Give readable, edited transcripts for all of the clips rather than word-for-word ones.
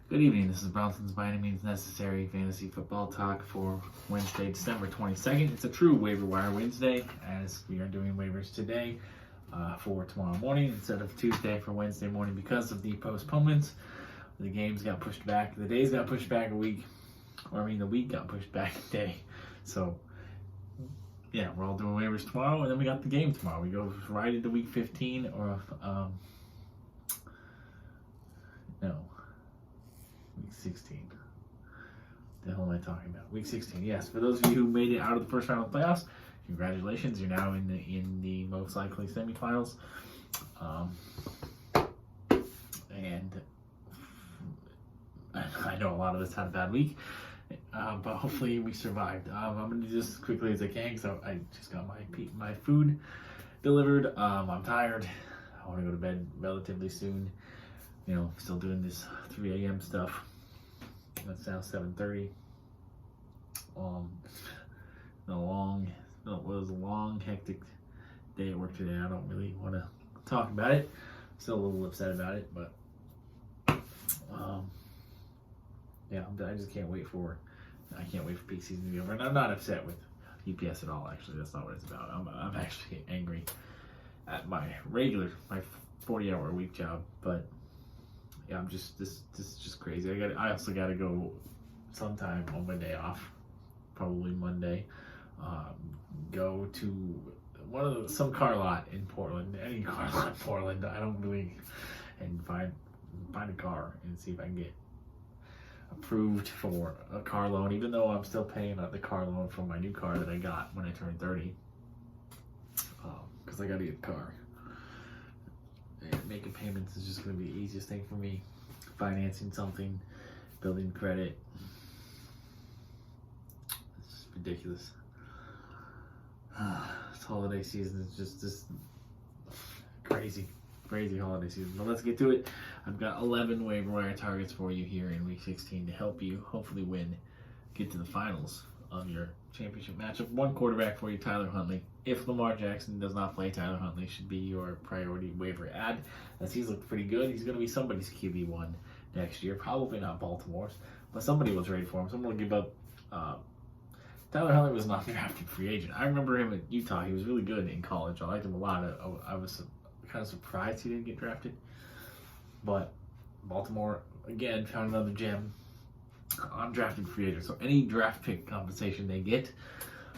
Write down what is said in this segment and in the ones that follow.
Good evening, this is Bronson's By Any Means Necessary Fantasy Football Talk for Wednesday, December 22nd. It's a true waiver wire Wednesday, as we are doing waivers today for tomorrow morning instead of Tuesday for Wednesday morning because of the postponements. The games got pushed back, the days got pushed back a week, the week got pushed back a day. So, yeah, we're all doing waivers tomorrow, and then we got the game tomorrow. We go right into week 15 or, Week 16. The hell am I talking about? Week 16. Yes, for those of you who made it out of the first round of the playoffs, congratulations. You're now in the most likely semifinals. And I know a lot of us had a bad week, but hopefully we survived. I'm going to do this as quickly as I can because I just got my food delivered. I'm tired. I want to go to bed relatively soon. Still doing this 3 a.m. stuff. That's now 7:30. It was a long, hectic day at work today. I don't really want to talk about it. Still a little upset about it, but I just can't wait for peak season to be over. And I'm not upset with UPS at all. Actually, that's not what it's about. I'm actually angry at my 40-hour week job, but. Yeah, this is just crazy. I also got to go sometime on my day off, probably Monday. Go to some car lot in Portland, any car lot in Portland. And find a car and see if I can get approved for a car loan, even though I'm still paying the car loan for my new car that I got when I turned 30. Because I got to get a car. Making payments is just going to be the easiest thing for me. Financing something, building credit. It's ridiculous. This holiday season is just this crazy holiday season. But let's get to it. I've got 11 waiver wire targets for you here in week 16 to help you hopefully get to the finals of your championship matchup. One quarterback for you, Tyler Huntley. If Lamar Jackson does not play, Tyler Huntley should be your priority waiver add, as he's looked pretty good. He's going to be somebody's QB1 next year. Probably not Baltimore's, but somebody will trade for him. Someone will give up. Tyler Huntley was not a drafted free agent. I remember him at Utah. He was really good in college. I liked him a lot. I was kind of surprised he didn't get drafted. But Baltimore, again, found another gem. Undrafted free agent. So any draft pick compensation they get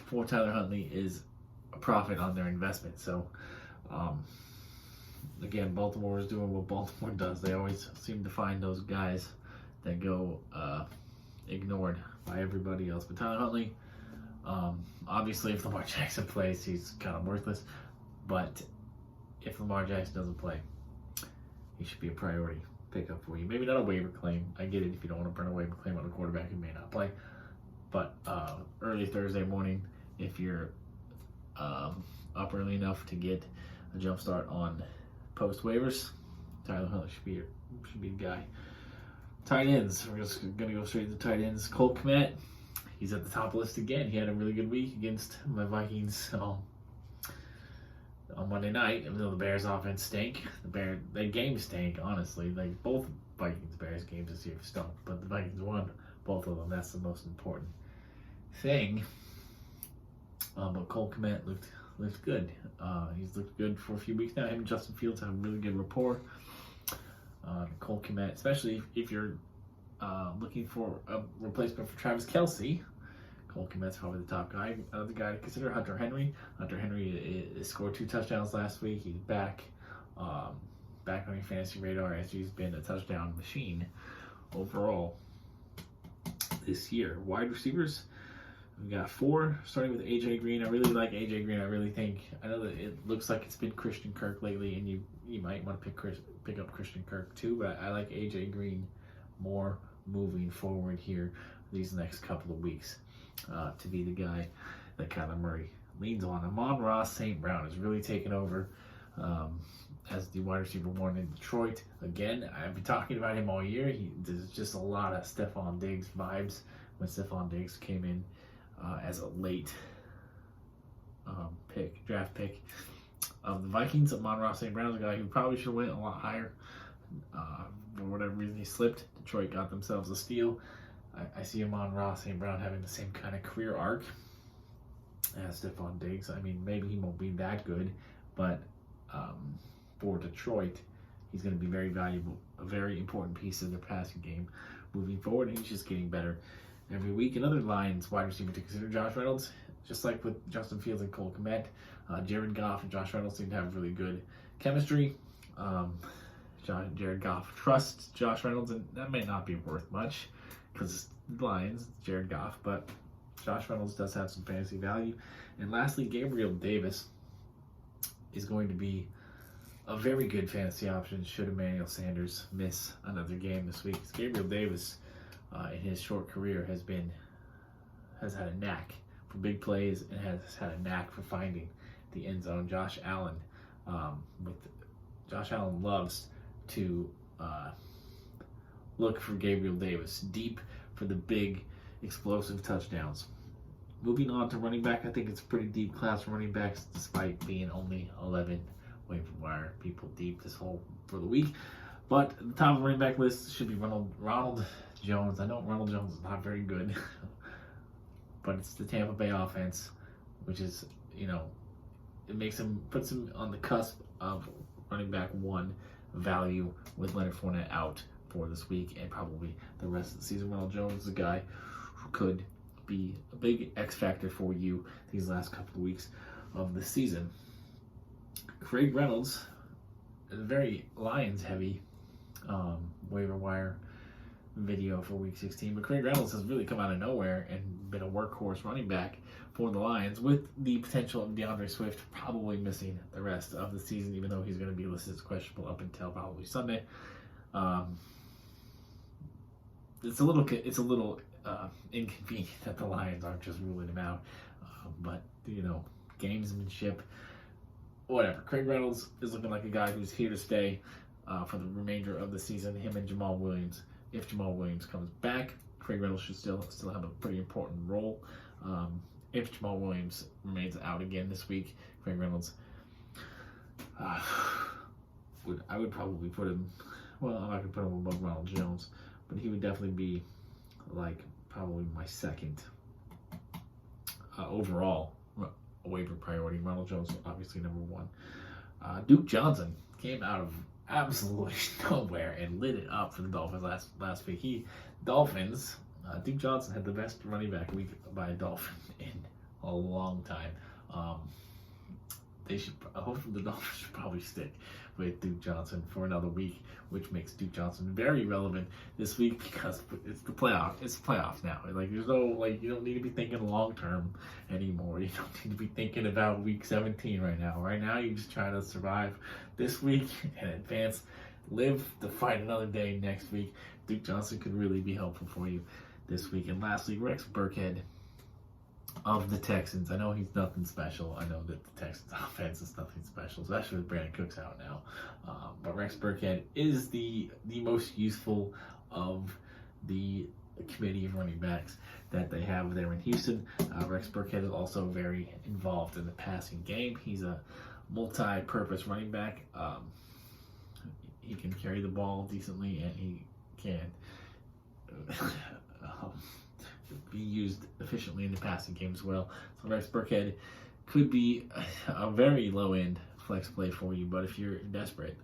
for Tyler Huntley is a profit on their investment. So, again, Baltimore is doing what Baltimore does. They always seem to find those guys that go ignored by everybody else. But Tyler Huntley, obviously, if Lamar Jackson plays, he's kind of worthless. But if Lamar Jackson doesn't play, he should be a priority pickup for you. Maybe not a waiver claim. I get it if you don't want to burn a waiver claim on a quarterback who may not play. But early Thursday morning, if you're up early enough to get a jump start on post waivers, Tyler Huntley should be the guy. Tight ends. We're just going to go straight to the tight ends. Cole Kmet, he's at the top of the list again. He had a really good week against my Vikings on Monday night, even though the Bears' offense stank. Their game stank, honestly. Like, both Vikings-Bears games this year stunk, but the Vikings won both of them. That's the most important thing. But Cole Kmet looked good. He's looked good for a few weeks now. Him and Justin Fields have a really good rapport. Cole Kmet, especially if you're looking for a replacement for Travis Kelce, Cole Kmet's probably the top guy. Another guy to consider, Hunter Henry. Hunter Henry scored 2 touchdowns last week. He's back on your fantasy radar as he's been a touchdown machine overall this year. Wide receivers, we've got 4, starting with AJ Green. I really like AJ Green. I know that it looks like it's been Christian Kirk lately, and you might want to pick up Christian Kirk too, but I like AJ Green more moving forward here these next couple of weeks to be the guy that Kyler Murray leans on. Amon-Ra St. Brown is really taking over as the wide receiver 1 in Detroit. Again, I've been talking about him all year. There's just a lot of Stephon Diggs vibes when Stephon Diggs came in as a late draft pick of the Vikings. Amon-Ra St. Brown is a guy who probably should have went a lot higher. for whatever reason he slipped. Detroit got themselves a steal. I see Amon-Ra St. Brown having the same kind of career arc as Stephon Diggs. I mean, maybe he won't be that good, but for Detroit, he's going to be very valuable, a very important piece of their passing game moving forward, and he's just getting better every week. Another Lions wide receiver to consider, Josh Reynolds. Just like with Justin Fields and Cole Kmet, Jared Goff and Josh Reynolds seem to have really good chemistry. Jared Goff trusts Josh Reynolds, and that may not be worth much because the Lions, Jared Goff, but Josh Reynolds does have some fantasy value. And lastly, Gabriel Davis is going to be a very good fantasy option should Emmanuel Sanders miss another game this week. Gabriel Davis, in his short career, has had a knack for big plays and has had a knack for finding the end zone. Josh Allen loves to look for Gabriel Davis deep for the big explosive touchdowns. Moving on to running back, I think it's a pretty deep class for running backs despite being only 11 waiver wire people deep this whole for the week. But the top of the running back list should be Ronald Jones. I know Ronald Jones is not very good, but it's the Tampa Bay offense, which is, it puts him on the cusp of running back one value with Leonard Fournette out for this week and probably the rest of the season. Ronald Jones is a guy who could be a big X factor for you these last couple of weeks of the season. Craig Reynolds is a very Lions heavy waiver wire video for week 16, but Craig Reynolds has really come out of nowhere and been a workhorse running back for the Lions, with the potential of DeAndre Swift probably missing the rest of the season, even though he's going to be listed as questionable up until probably Sunday. It's a little inconvenient that the Lions aren't just ruling him out, but gamesmanship, whatever. Craig Reynolds is looking like a guy who's here to stay for the remainder of the season. Him and Jamal Williams. If Jamal Williams comes back, Craig Reynolds should still have a pretty important role. If Jamal Williams remains out again this week, Craig Reynolds, I would probably put him. Well, I'm not gonna put him above Ronald Jones, but he would definitely be probably my second overall waiver priority. Ronald Jones Obviously number one. Duke Johnson came out of absolutely nowhere and lit it up for the Dolphins last week. Duke Johnson had the best running back week by a Dolphin in a long time. Hopefully the Dolphins should probably stick with Duke Johnson for another week, which makes Duke Johnson very relevant this week because it's the playoff. It's playoffs now. There's no you don't need to be thinking long term anymore. You don't need to be thinking about week 17 right now. Right now, you're just trying to survive this week and advance, live to fight another day next week. Duke Johnson could really be helpful for you this week. And lastly, Rex Burkhead of the Texans. I know he's nothing special. I know that the Texans offense is nothing special, especially with Brandon Cooks out now. But Rex Burkhead is the most useful of the committee of running backs that they have there in Houston. Rex Burkhead is also very involved in the passing game. He's a multi-purpose running back. He can carry the ball decently, and he can be used efficiently in the passing game as well. So Rex Burkhead could be a very low-end flex play for you, but if you're desperate,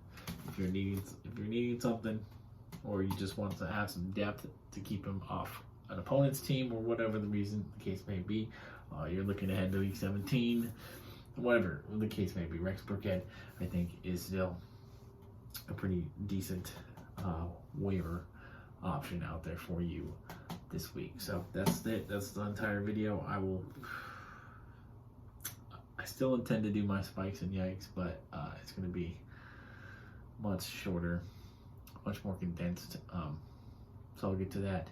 if you're needing something, or you just want to have some depth to keep him off an opponent's team, or whatever the reason the case may be, you're looking ahead to week 17, whatever the case may be, Rex Burkhead, I think, is still a pretty decent waiver option out there for you this week. So that's it. That's the entire video. I still intend to do my spikes and yikes, but it's going to be much shorter, much more condensed. So I'll get to that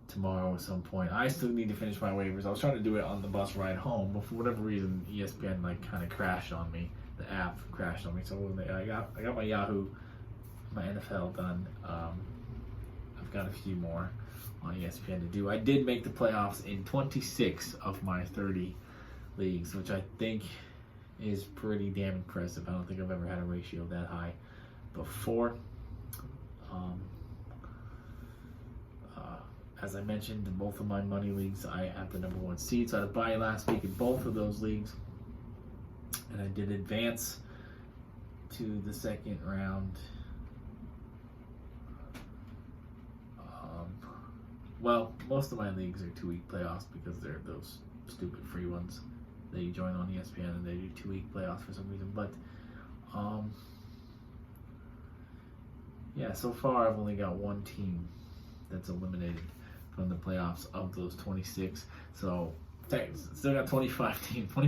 tomorrow at some point. I still need to finish my waivers. I was trying to do it on the bus ride home, but for whatever reason, ESPN kind of crashed on me. The app crashed on me. So I got my Yahoo, my NFL done. I've got a few more on ESPN to do. I did make the playoffs in 26 of my 30 leagues, which I think is pretty damn impressive. I don't think I've ever had a ratio that high before. Um, as I mentioned, in both of my money leagues, I have the number 1 seed. So I had a bye last week in both of those leagues, and I did advance to the second round. Well, most of my leagues are 2-week playoffs because they're those stupid free ones that you join on ESPN, and they do 2-week playoffs for some reason. But yeah, so far I've only got 1 team that's eliminated from the playoffs of those 26. So still got 25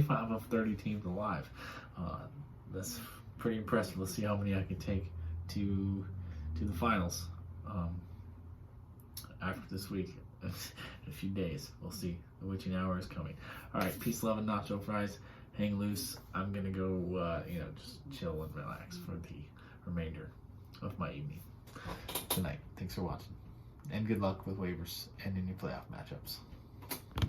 of 30 teams alive. That's pretty impressive. Let's see how many I can take to the finals after this week. In a few days, we'll see. The witching hour is coming. All right, peace, love, and nacho fries. Hang loose. I'm gonna go, just chill and relax for the remainder of my evening tonight. Thanks for watching, and good luck with waivers and in your playoff matchups.